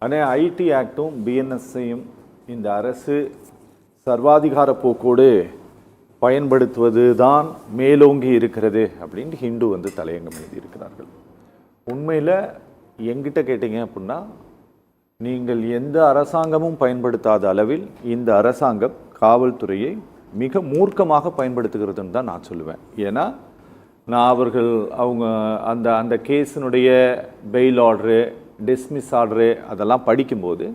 ஆனால் ஐடி ஆக்டும் பிஎன்எஸ்ஸையும் இந்த அரசு சர்வாதிகார போக்கோடு பயன்படுத்துவது தான் மேலோங்கி இருக்கிறது அப்படின்ட்டு ஹிந்து வந்து தலையங்கம் எழுதியிருக்கிறார்கள். உண்மையில் எங்கிட்ட கேட்டீங்க அப்படின்னா, நீங்கள் எந்த அரசாங்கமும் பயன்படுத்தாத அளவில் இந்த அரசாங்கம் காவல்துறையை மிக மூர்க்கமாக பயன்படுத்துகிறதுன்னு தான் நான் சொல்லுவேன். ஏன்னா நான் அவங்க அந்த அந்த கேஸினுடைய பெயில் ஆர்டரு, டிஸ்மிஸ் ஆர்டரு அதெல்லாம் படிக்கும்போது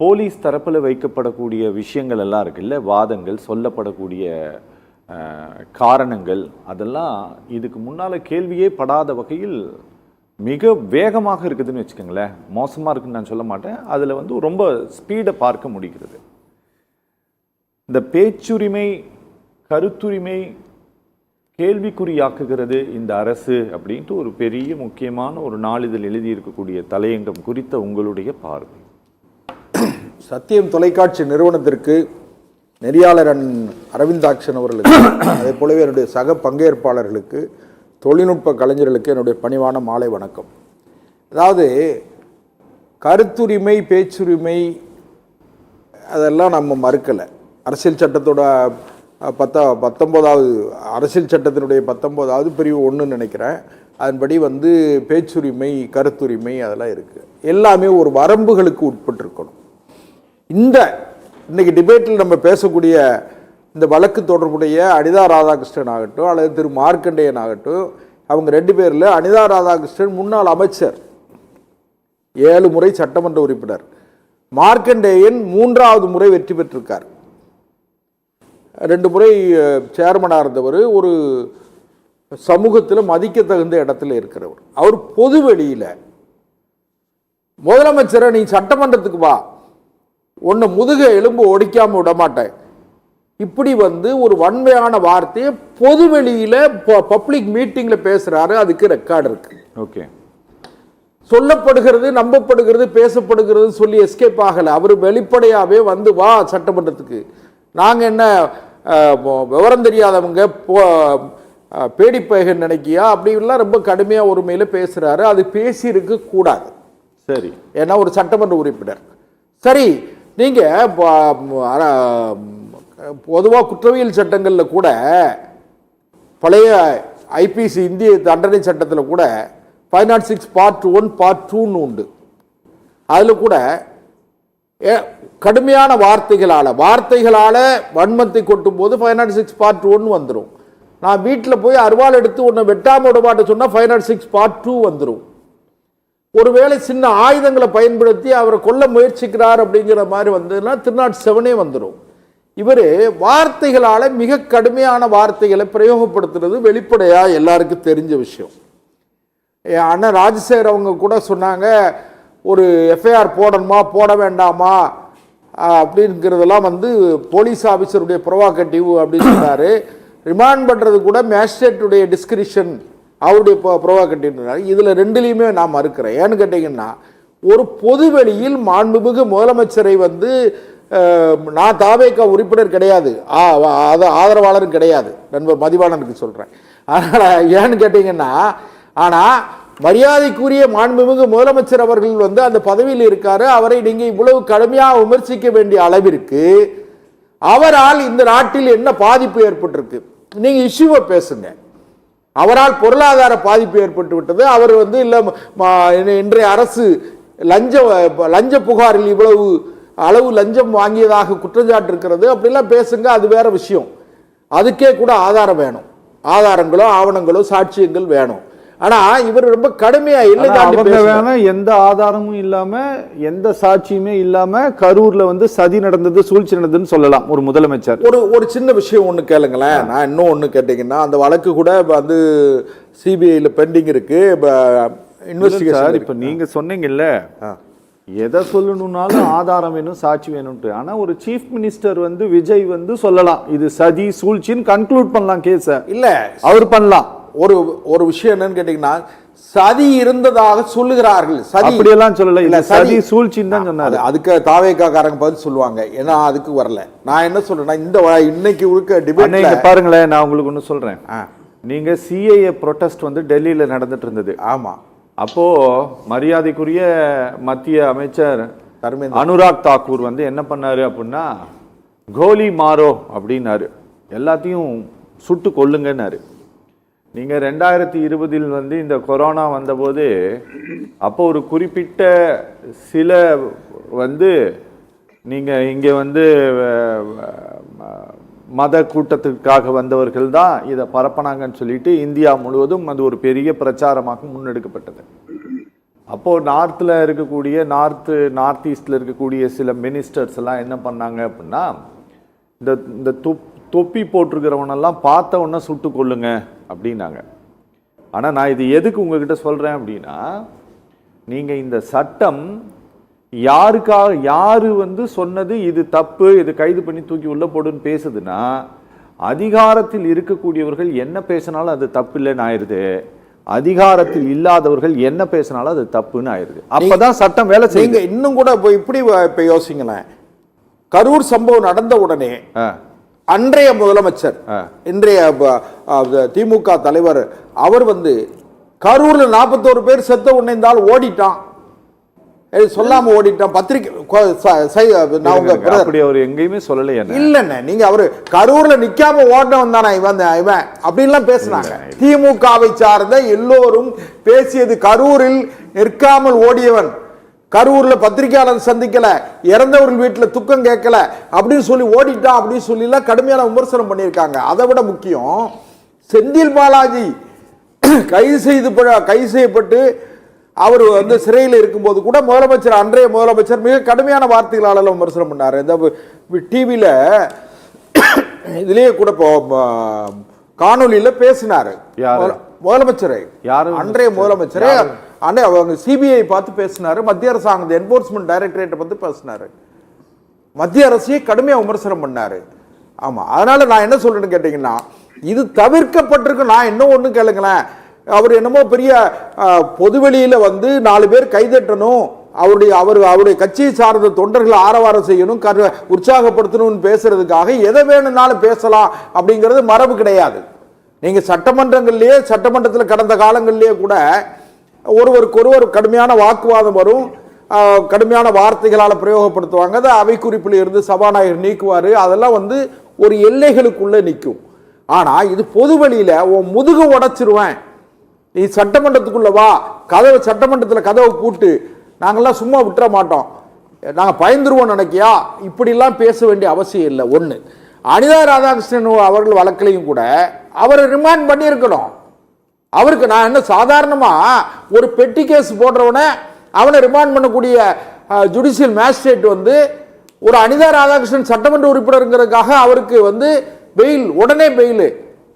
போலீஸ் தரப்பில் வைக்கப்படக்கூடிய விஷயங்கள் எல்லாம் இருக்குல்ல, வாதங்கள், சொல்லப்படக்கூடிய காரணங்கள், அதெல்லாம் இதுக்கு முன்னால் கேள்வியே படாத வகையில் மிக வேகமாக இருக்குதுன்னு வச்சுக்கோங்களேன். மோசமாக இருக்குன்னு நான் சொல்ல மாட்டேன். அதில் வந்து ரொம்ப ஸ்பீடை பார்க்க முடிகிறது. இந்த பேச்சுரிமை, கருத்துரிமை கேள்விக்குறியாக்குகிறது இந்த அரசு அப்படின்ட்டு ஒரு பெரிய முக்கியமான ஒரு நாளிதழ் எழுதியிருக்கக்கூடிய தலையங்கம் குறித்த உங்களுடைய பார்வை. சத்தியம் தொலைக்காட்சி நிறுவனத்திற்கு நெறியாளர் அரவிந்தாக்ஷன் அவர்களுக்கு, அதே போலவே என்னுடைய சக பங்கேற்பாளர்களுக்கு, தொழில்நுட்ப கலைஞர்களுக்கு என்னுடைய பணிவான மாலை வணக்கம். அதாவது கருத்துரிமை, பேச்சுரிமை அதெல்லாம் நம்ம மறுக்கலை. அரசியல் சட்டத்தோட 19வது அரசியல் சட்டத்தினுடைய 19வது பிரிவு 1 நினைக்கிறேன். அதன்படி வந்து பேச்சுரிமை, கருத்துரிமை அதெல்லாம் இருக்குது. எல்லாமே ஒரு வரம்புகளுக்கு உட்பட்டிருக்கணும். இன்னைக்கு டிபேட்டில் நம்ம பேசக்கூடிய இந்த வழக்கு தொடர்புடைய அனிதா ராதாகிருஷ்ணன் ஆகட்டும் அல்லது திரு மார்க்கண்டேயன் ஆகட்டும், அவங்க 2 பேரில் அனிதா ராதாகிருஷ்ணன் முன்னாள் அமைச்சர், 7 முறை சட்டமன்ற உறுப்பினர். மார்க்கண்டேயன் 3வது முறை வெற்றி பெற்றிருக்கார். 2 முறை சேர்மனாக இருந்தவர், ஒரு சமூகத்தில் மதிக்க தகுந்த இடத்துல இருக்கிறவர். அவர் பொது வெளியில் முதலமைச்சரை நீ சட்டமன்றத்துக்கு வா, உன்னை முதுக எலும்பு ஒடிக்காம விட மாட்டேன், இப்படி வந்து ஒரு வன்மையான வார்த்தையை பொது வெளியில பப்ளிக் மீட்டிங்ல பேசுறாரு. அதுக்கு ரெக்கார்டு இருக்கு. ஓகே, சொல்லப்படுகிறது, நம்பப்படுகிறது, பேசப்படுகிறது சொல்லி எஸ்கேப் ஆகல. அவர் வெளிப்படையாவே வந்து வா சட்டமன்றத்துக்கு, நாங்க என்ன விவரம் தெரியாதவங்க பேடிப்பயகன் நினைக்கியா அப்படின்லாம் ரொம்ப கடுமையா ஒருமையில பேசுறாரு. அது பேசியிருக்க கூடாது. சரி, ஏன்னா ஒரு சட்டமன்ற உறுப்பினர். சரி, நீங்க பொதுவாக குற்றவியல் சட்டங்களில் கூட, பழைய ஐபிசி இந்திய தண்டனை சட்டத்தில் கூட 506 Part 1 Part 2 உண்டு. அதில் கூட கடுமையான வார்த்தைகளால் வன்மத்தை கொட்டும் போது 506 Part 1 வந்துடும். நான் வீட்டில் போய் அருவாள் எடுத்து உன்னை வெட்டாம விட மாட்டேன் சொன்னால் 506 Part 2 வந்துடும். ஒருவேளை சின்ன ஆயுதங்களை பயன்படுத்தி அவரை கொல்ல முயற்சிக்கிறார் அப்படிங்கிற மாதிரி வந்ததுன்னா 307 வந்துடும். இவர் வார்த்தைகளால் மிக கடுமையான வார்த்தைகளை பிரயோகப்படுத்துறது வெளிப்படையா எல்லாருக்கும் தெரிஞ்ச விஷயம். அண்ணன் ராஜசேகர் அவங்க கூட சொன்னாங்க, ஒரு எஃப்ஐஆர் போடணுமா போட வேண்டாமா அப்படிங்கிறதெல்லாம் வந்து போலீஸ் ஆஃபீஸருடைய ப்ரொவாகட்டிவ் அப்படின்னு சொன்னார். ரிமாண்ட் பண்ணுறது கூட மேஜிஸ்ட்ரேட்டுடைய டிஸ்கிரிப்ஷன், அவருடைய ப்ரொவாகட்டிவ். இதில் 2லையுமே நான் மறுக்கிறேன். ஏன்னு கேட்டிங்கன்னா, ஒரு பொது வெளியில் மாண்புமிகு முதலமைச்சரை வந்து, நான் தாவேகா உறுப்பினர் கிடையாது, ஆதரவாளரும் கிடையாது, நண்பர் மதிவாணனுக்கு சொல்கிறேன். அதனால் ஏன்னு கேட்டிங்கன்னா, ஆனால் மரியாதைக்குரிய மாண்புமிகு முதலமைச்சர் அவர்கள் வந்து அந்த பதவியில் இருக்காரு. அவரை நீங்கள் இவ்வளவு கடுமையாக விமர்சிக்க வேண்டிய அளவிற்கு அவரால் இந்த நாட்டில் என்ன பாதிப்பு ஏற்பட்டிருக்கு, நீங்கள் இஷ்யூவை பேசுங்க. அவரால் பொருளாதார பாதிப்பு ஏற்பட்டு விட்டது. அவர் வந்து இல்லை இன்றைய அரசு லஞ்ச புகாரில் இவ்வளவு அளவு லஞ்சம் வாங்கியதாக குற்றச்சாட்டு இருக்கிறது, அப்படிலாம் பேசுங்க, அது வேற விஷயம். அதுக்கே கூட ஆதாரம் வேணும், ஆதாரங்களோ ஆவணங்களோ சாட்சியங்கள் வேணும். ஆனா இவர் ரொம்ப கடுமையா வேணும், எந்த ஆதாரமும் இல்லாம எந்த சாட்சியுமே இல்லாம கரூர்ல வந்து சதி நடந்தது, சூழ்ச்சி நடந்ததுன்னு சொல்லலாம் ஒரு முதலமைச்சர். ஒரு சின்ன விஷயம் ஒண்ணு கேளுங்களேன். நான் இன்னும் ஒண்ணு கேட்டீங்கன்னா, அந்த வழக்கு கூட வந்து சிபிஐல பெண்டிங் இருக்கு, இன்வெஸ்டிகேஷன். இப்ப நீங்க சொன்னீங்கல்ல, எதை சொல்லணும்னாலும் ஆதாரம் வேணும், சாட்சி வேணும்ட்டு. ஆனா ஒரு சீஃப் மினிஸ்டர் வந்து விஜய் வந்து சொல்லலாம் இது சதி சூழ்ச்சின்னு கன்க்ளூட் பண்ணலாம் கேஸ. இல்ல, அவர் பண்ணலாம். ஒரு விஷயம் என்னன்னு கேட்டீங்கன்னா, சதி இருந்ததாக சொல்லுகிறார்கள். சதி அப்படியெல்லாம் சொல்லல, இல்ல சதி சூழ்ச்சின்னு தான் சொன்னாரு. அதுக்கு தாவேக்காரங்க பதில் சொல்லுவாங்க. ஏன்னா அதுக்கு வரல. நான் என்ன சொல்றேன்னா, இந்த இன்னைக்கு இருக்க டிபேட் பாருங்களேன், நான் உங்களுக்கு ஒண்ணு சொல்றேன். நீங்க சிஏஏ ப்ரொடெஸ்ட் வந்து டெல்லியில நடந்துட்டு இருந்தது. ஆமா, அப்போ மரியாதைக்குரிய மத்திய அமைச்சர் தர்மேந்திர அனுராக் தாக்கூர் வந்து என்ன பண்ணாரு அப்படின்னா, கோலி மாரோ அப்படின்னாரு, எல்லாத்தையும் சுட்டு கொல்லுங்கன்னாரு. நீங்க 2020 வந்து இந்த கொரோனா வந்தபோது அப்போ ஒரு குறிப்பிட்ட சில வந்து நீங்க இங்க வந்து மத கூட்டத்துக்காக வந்தவர்கள் தான் இதை பரப்பினாங்கன்னு சொல்லிட்டு இந்தியா முழுவதும் அது ஒரு பெரிய பிரச்சாரமாக முன்னெடுக்கப்பட்டது. அப்போ நார்த்தில் இருக்கக்கூடிய நார்த் ஈஸ்டில் இருக்கக்கூடிய சில மினிஸ்டர்ஸ் எல்லாம் என்ன பண்ணாங்க அப்படின்னா, இந்த தொப்பி போட்டிருக்கிறவனெல்லாம் பார்த்த உடனே சுட்டு கொள்ளுங்க அப்படின்னாங்க. ஆனால் நான் இது எதுக்கு உங்ககிட்ட சொல்கிறேன் அப்படின்னா, நீங்கள் இந்த சட்டம் யாரு வந்து சொன்னது இது தப்பு, இது கைது பண்ணி தூக்கி உள்ள போடுன்னு பேசுதுன்னா, அதிகாரத்தில் இருக்கக்கூடியவர்கள் என்ன பேசினாலும் அது தப்பு இல்லைன்னு ஆயிடுது, அதிகாரத்தில் இல்லாதவர்கள் என்ன பேசினாலும் அது தப்புன்னு ஆயிடுது. அப்பதான் சட்டம் வேலை செய்யுங்க. இன்னும் கூட இப்ப யோசிங்களேன், கரூர் சம்பவம் நடந்த உடனே அன்றைய முதலமைச்சர் இன்றைய திமுக தலைவர் அவர் வந்து கரூர்ல 41 பேர் செத்த உடனே ஓடிட்டான், சொல்லாம ஓடிட்டான். பத்திரிகை அவர் எங்கேயுமே சொல்லலையா? இல்லண்ணே, நீங்க அவரு கரூர்ல நிக்காம ஓடினவன் தானே இவன் அப்படின்லாம் பேசினாங்க. திமுகவை சார்ந்த எல்லோரும் பேசியது கரூரில் நிற்காமல் ஓடியவன், கரூர்ல பத்திரிகையாளர் சந்திக்கல, இறந்தவர்கள் வீட்டுல துக்கம் கேட்கல அப்படின்னு சொல்லி ஓடிட்டான் அப்படின்னு சொல்லி எல்லாம் கடுமையான விமர்சனம் பண்ணியிருக்காங்க. அதை விட முக்கியம், செந்தில் பாலாஜி கைது செய்யப்பட்டு அவர் வந்து சிறையில் இருக்கும்போது கூட முதலமைச்சர் அன்றைய முதலமைச்சர் மிக கடுமையான வார்த்தைகளால விமர்சனம் பண்ணாரு. இந்த டிவியில இதுலயே கூட காணொலியில பேசினாரு முதலமைச்சரை, அன்றைய முதலமைச்சரே அவங்க சிபிஐ பார்த்து பேசினாரு, மத்திய அரசாங்கம் என்போர்ஸ்மெண்ட் டைரக்டரேட் பார்த்து பேசினாரு, மத்திய அரசையே கடுமையா விமர்சனம் பண்ணாரு. ஆமா, அதனால நான் என்ன சொல்றேன்னு கேட்டீங்கன்னா, இது தவிர்க்கப்பட்டிருக்கு. நான் இன்னும் ஒண்ணு கேளுங்களேன், அவர் என்னமோ பெரிய பொதுவெளியில வந்து 4 பேர் கைதட்டணும், அவருடைய கட்சியை சார்ந்த தொண்டர்களை ஆரவாரம் செய்யணும், உற்சாகப்படுத்தணும்னு பேசுறதுக்காக எதை வேணும்னாலும் பேசலாம் அப்படிங்கிறது மரபு கிடையாது. நீங்க சட்டமன்றத்தில் கடந்த காலங்களிலேயே கூட ஒருவருக்கொருவர் கடுமையான வாக்குவாதம் வரும், கடுமையான வார்த்தைகளால் பிரயோகப்படுத்துவாங்க, அதை அவை குறிப்பில் இருந்து சபாநாயகர் நீக்குவாரு, அதெல்லாம் வந்து ஒரு எல்லைகளுக்குள்ள நிற்கும். ஆனா இது பொதுவெளியில முதுகு உடைச்சிருவேன், நீ சட்டமன்றத்துக்குள்ள வா, சட்டமன்றத்தில் கதவை பூட்டு, நாங்கெல்லாம் சும்மா விட்டுற மாட்டோம், நாங்க பயந்துருவோம் நினைக்கியா, இப்படிலாம் பேச வேண்டிய அவசியம் இல்லை. ஒண்ணு, அனிதா ராதாகிருஷ்ணன் அவர்கள் வழக்கிலையும் கூட அவரை ரிமாண்ட் பண்ணியிருக்கணும். அவருக்கு நான் என்ன சாதாரணமா ஒரு பெட்டி கேஸ் போடுறவன அவனை ரிமாண்ட் பண்ணக்கூடிய ஜுடிஷியல் மேஜிஸ்ட்ரேட் வந்து ஒரு அனிதா ராதாகிருஷ்ணன் சட்டமன்ற உறுப்பினருங்கிறதுக்காக அவருக்கு வந்து பெயில், உடனே பெயில்,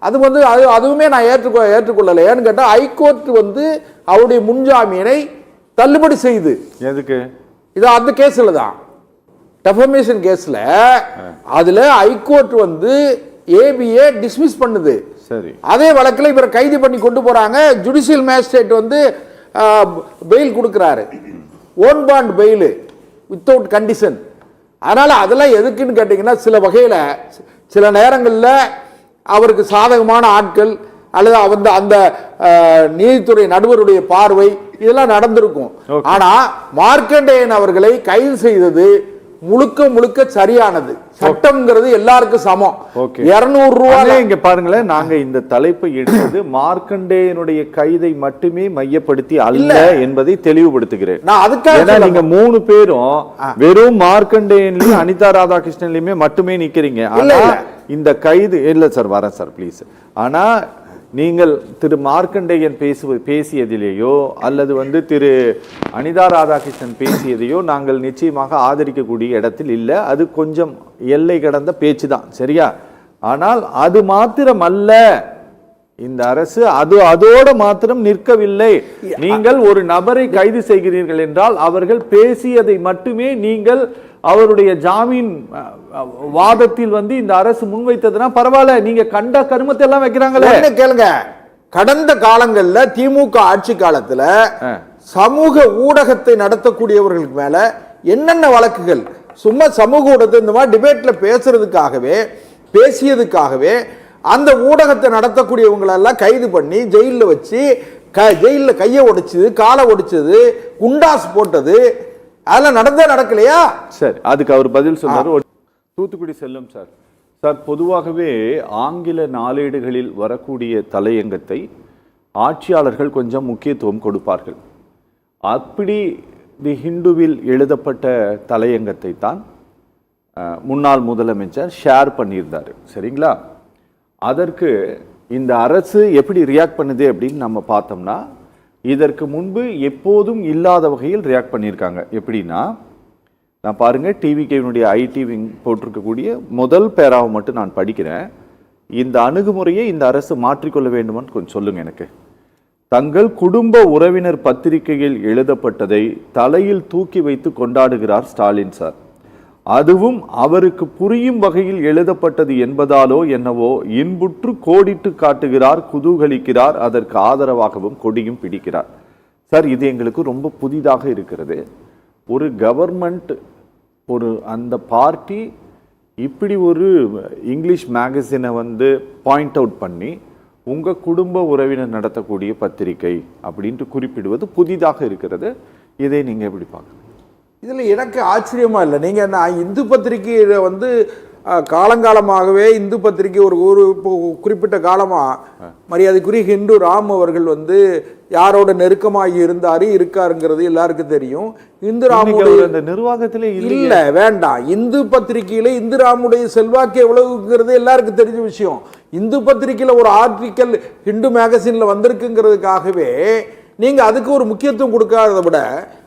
அது வந்து அதுவுமே நான் ஏற்றுக்கொள்ளலை. ஏன்னு கேட்டால் ஹைகோர்ட் வந்து அவருடைய முன்ஜாமீனை தள்ளுபடி செய்து. எதுக்கு? இது அந்த கேஸ்ல தான், டெஃபமேஷன் கேஸ்ல, அதுல ஹைகோர்ட் வந்து ஏபிஏ டிஸ்மிஸ் பண்ணுது. சரி, அதே வழக்கில் இவரை கைது பண்ணி கொண்டு போறாங்க, ஜுடிஷியல் மேஜிஸ்ட்ரேட் வந்து பெயில் கொடுக்கிறாரு, own bond bail without condition. அதனால அதெல்லாம் எதுக்குன்னு கேட்டீங்கன்னா, சில வகையில சில நேரங்களில் அவருக்கு சாதகமான ஆட்கள் அல்லது அந்த நீதித்துறை நடுவருடைய பார்வை இதெல்லாம் நடந்திருக்கும். ஆனா மார்க்கண்டேயன் அவர்களை கைது செய்தது முழுக்க சரியானது. சட்டம்ங்கிறது எல்லாருக்கும் சமம். 200 ரூபாய். இங்க பாருங்களேன், நாங்க இந்த தலைப்பை எடுத்தது மார்க்கண்டேயனுடைய கைதை மட்டுமே மையப்படுத்தி அல்ல என்பதை தெளிவுபடுத்துகிறேன். நான் அதுக்காக நீங்க 3 பேரும் வெறும் மார்க்கண்டேயன்லயும் அனிதா ராதாகிருஷ்ணன்லயுமே மட்டுமே நிக்கிறீங்க. ஆனா இந்த கைது இல்ல சார், வரேன் சார் ப்ளீஸ். ஆனா நீங்கள் திரு மார்க்கண்டேயன் பேசியதிலேயோ அல்லது வந்து திரு அனிதா ராதாகிருஷ்ணன் பேசியதையோ நாங்கள் நிச்சயமாக ஆதரிக்கக்கூடிய இடத்தில் இல்லை. அது கொஞ்சம் எல்லை கடந்த பேச்சு தான், சரியா? ஆனால் அது மாத்திரம் அல்ல, இந்த அரசு அதோட மாத்திரம் நிற்கவில்லை. நீங்கள் ஒரு நபரை கைது செய்கிறீர்கள் என்றால் அவர்கள் பேசியதை மட்டுமே நீங்கள் அவருடைய ஜாமீன் வாதத்தில் வந்து இந்த அரசு முன்வைத்ததுனா பரவாயில்ல, நீங்க கண்ட கருமத்தை எல்லாம் வைக்கிறாங்களே. கேளுங்க, கடந்த காலங்கள்ல திமுக ஆட்சி காலத்துல சமூக ஊடகத்தை நடத்தக்கூடியவர்களுக்கு மேல என்னென்ன வழக்குகள், சும்மா சமூக ஊடகத்தை இந்த மாதிரி டிபேட்ல பேசியதுக்காகவே அந்த ஊடகத்தை நடத்தக்கூடியவங்களெல்லாம் கைது பண்ணி ஜெயிலில் வச்சு ஜெயில கையை உடைச்சது, காலை உடைச்சது, குண்டாஸ் போட்டது, அதெல்லாம் நடக்கலையா? சரி, அதுக்கு அவர் பதில் சொன்னார். தூத்துக்குடி செல்லும் சார். சார், பொதுவாகவே ஆங்கில நாளேடுகளில் வரக்கூடிய தலையங்கத்தை ஆட்சியாளர்கள் கொஞ்சம் முக்கியத்துவம் கொடுப்பார்கள். அப்படி தி ஹிந்துவில் எழுதப்பட்ட தலையங்கத்தை தான் முன்னாள் முதலமைச்சர் ஷேர் பண்ணியிருந்தார். சரிங்களா? அதற்கு இந்த அரசு எப்படி ரியாக்ட் பண்ணுது அப்படின்னு நம்ம பார்த்தோம்னா, இதற்கு முன்பு எப்போதும் இல்லாத வகையில் ரியாக்ட் பண்ணியிருக்காங்க. எப்படின்னா, நான் பாருங்க, டிவிகேவினுடைய ஐடி விங் போட்டிருக்கக்கூடிய முதல் பேராவை மட்டும் நான் படிக்கிறேன். இந்த அணுகுமுறையை இந்த அரசு மாற்றிக்கொள்ள வேண்டுமான்னு கொஞ்சம் சொல்லுங்க எனக்கு. தங்கள் குடும்ப உறவினர் பத்திரிகையில் எழுதப்பட்டதை தலையில் தூக்கி வைத்து கொண்டாடுகிறார் ஸ்டாலின் சார். அதுவும் அவருக்கு புரியும் வகையில் எழுதப்பட்டது என்பதாலோ என்னவோ இன்புற்று கோடிட்டு காட்டுகிறார், குதூகலிக்கிறார், அதற்கு ஆதரவாகவும் கொடியும் பிடிக்கிறார். சார், இது எங்களுக்கு ரொம்ப புதிதாக இருக்கிறது. ஒரு கவர்மெண்ட், ஒரு அந்த பார்ட்டி இப்படி ஒரு இங்கிலீஷ் மேகசினை வந்து பாயிண்ட் அவுட் பண்ணி உங்கள் குடும்ப உறவினர் நடத்தக்கூடிய பத்திரிகை அப்படின்ட்டு குறிப்பிடுவது புதிதாக இருக்கிறது. இதை நீங்கள் எப்படி பார்க்குறீங்க? இதில் எனக்கு ஆச்சரியமா இல்லை. நீங்கள் நான் இந்து பத்திரிகையை வந்து காலங்காலமாகவே இந்து பத்திரிகை ஒரு குறிப்பிட்ட காலமாக மரியாதைக்குரிய ஹிந்து ராம் அவர்கள் வந்து யாரோட நெருக்கமாக இருக்காருங்கிறது எல்லாருக்கும் தெரியும். இந்து ராமுடைய நிர்வாகத்திலே இல்லை, வேண்டாம். இந்து பத்திரிகையில இந்து ராமுடைய செல்வாக்கு எவ்வளவுங்கிறது எல்லாருக்கும் தெரிஞ்ச விஷயம். இந்து பத்திரிகையில ஒரு ஆர்டிக்கல் ஹிந்து மேகசின்ல வந்திருக்குங்கிறதுக்காகவே நீங்க அதுக்கு ஒரு முக்கியத்துவம் கொடுக்காததை விட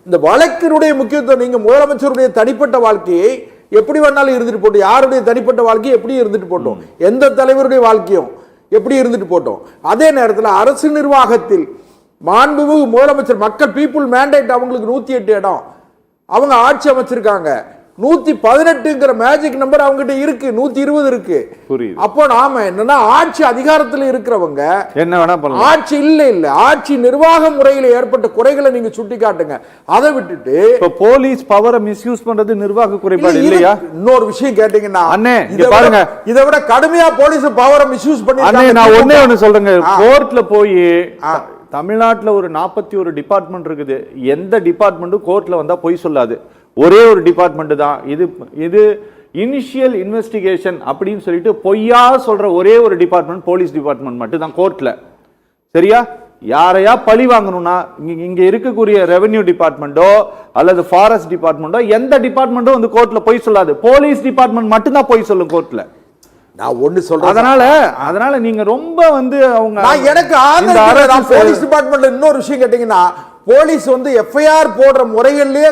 இந்த வழக்கினுடைய முக்கியத்துவம், நீங்க முதலமைச்சருடைய தனிப்பட்ட வாழ்க்கையை எப்படி வேணாலும் இருந்துட்டு போட்டோம், யாருடைய தனிப்பட்ட வாழ்க்கையை எப்படி இருந்துட்டு போட்டோம், எந்த தலைவருடைய வாழ்க்கையும் எப்படி இருந்துட்டு போட்டோம். அதே நேரத்தில் அரசு நிர்வாகத்தில் மாண்புமிகு முதலமைச்சர், மக்கள் பீப்புள் மேண்டேட், அவங்களுக்கு 108 இடம், அவங்க ஆட்சி அமைச்சிருக்காங்க. 118ங்கிற மேஜிக் நம்பர் அவங்ககிட்ட இருக்கு, 120 இருக்கு. அப்போ நாம என்னன்னா, ஆட்சி அதிகாரத்தில் இருக்கிறவங்க என்ன வேணா பண்ணலாம். ஆட்சி இல்ல ஆட்சி நிர்வாக முறையில் ஏற்பட்ட குறைகளை நீங்க சுட்டி காட்டுங்க. அதை விட்டுட்டு போலீஸ் பவரை மிஸ்யூஸ் பண்றது நிர்வாக குறைபாடு இல்லையா? இன்னொரு விஷயம் கேட்டீங்கன்னா, பாருங்க, இதை விட கடுமையா போலீஸ் பவரை மிஸ்யூஸ் பண்ணி நான் ஒண்ணு சொல்றேங்க. கோர்ட்ல போய் தமிழ்நாட்டுல ஒரு 41 டிபார்ட்மெண்ட் இருக்குது. எந்த டிபார்ட்மெண்ட்டும் கோர்ட்ல வந்தா பொய் சொல்லாது. ஒரே ஒரு டிபார்ட்மெண்ட் தான் இது இனிஷியல் இன்வெஸ்டிகேஷன் அப்படின்னு சொல்லிட்டு பொய்யா சொல்ற ஒரே ஒரு டிபார்ட்மெண்ட் போலீஸ் டிபார்ட்மெண்ட் மட்டும் தான் கோர்ட்ல. சரியா? யாரையா பழி வாங்கணும்னா இங்க இருக்கக்கூடிய ரெவென்யூ டிபார்ட்மெண்டோ அல்லது ஃபாரஸ்ட் டிபார்ட்மெண்டோ எந்த டிபார்ட்மெண்டோ வந்து கோர்ட்ல பொய் சொல்லாது. போலீஸ் டிபார்ட்மெண்ட் மட்டும் தான் பொய் சொல்லும் கோர்ட்ல. நான் ஒண்ணு சொல்றேன். அதனால நீங்க ரொம்ப வந்து அவங்க எனக்கு போலீஸ் டிபார்ட்மெண்ட்ல இன்னொரு விஷயம் கேட்டீங்கன்னா, போலீஸ் வந்து எஃப்ஐஆர் போடுற முறைகள்லயே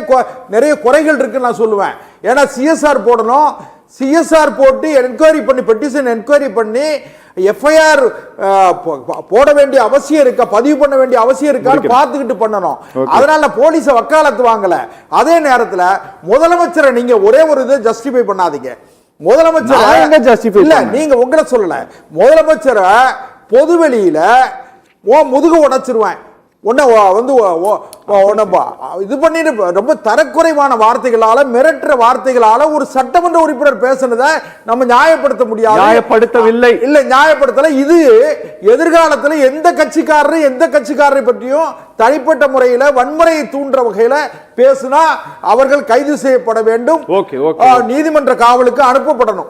நிறைய குறைகள் இருக்குன்னு நான் சொல்லுவேன். ஏன்னா சிஎஸ்ஆர் போடணும், சிஎஸ்ஆர் போட்டு என்கொயரி பண்ணி, பெட்டிஷன் என்கொயரி பண்ணி எஃப்ஐஆர் போட வேண்டிய அவசியம் இருக்கா, பதிவு பண்ண வேண்டிய அவசியம் இருக்கான்னு பார்த்துக்கிட்டு பண்ணணும். அதனால போலீஸ வக்காலத்து வாங்கல. அதே நேரத்துல முதலமைச்சரை நீங்க ஒரே ஒரு இதை ஜஸ்டிஃபை பண்ணாதீங்க. முதலமைச்சர் இல்ல, நீங்க உங்களை சொல்லல, முதலமைச்சரை பொதுவெளியில முதுகு உடைச்சிருவேன், இது பண்ணிட்டு ரொம்ப தரக்குறைவான வார்த்தைகளால, மிரட்டுற வார்த்தைகளால ஒரு சட்டமன்ற உறுப்பினர் பேசுனதை நம்ம நியாயப்படுத்த முடியாது. நியாயப்படுத்தவில்லை, இல்ல நியாயப்படுத்தல. இது எதிர்காலத்துல எந்த கட்சிக்காரரை பற்றியும் தனிப்பட்ட முறையில வன்முறையை தூண்டுற வகையில பேசினா அவர்கள் கைது செய்யப்பட வேண்டும், நீதிமன்ற காவலுக்கு அனுப்பப்படணும்.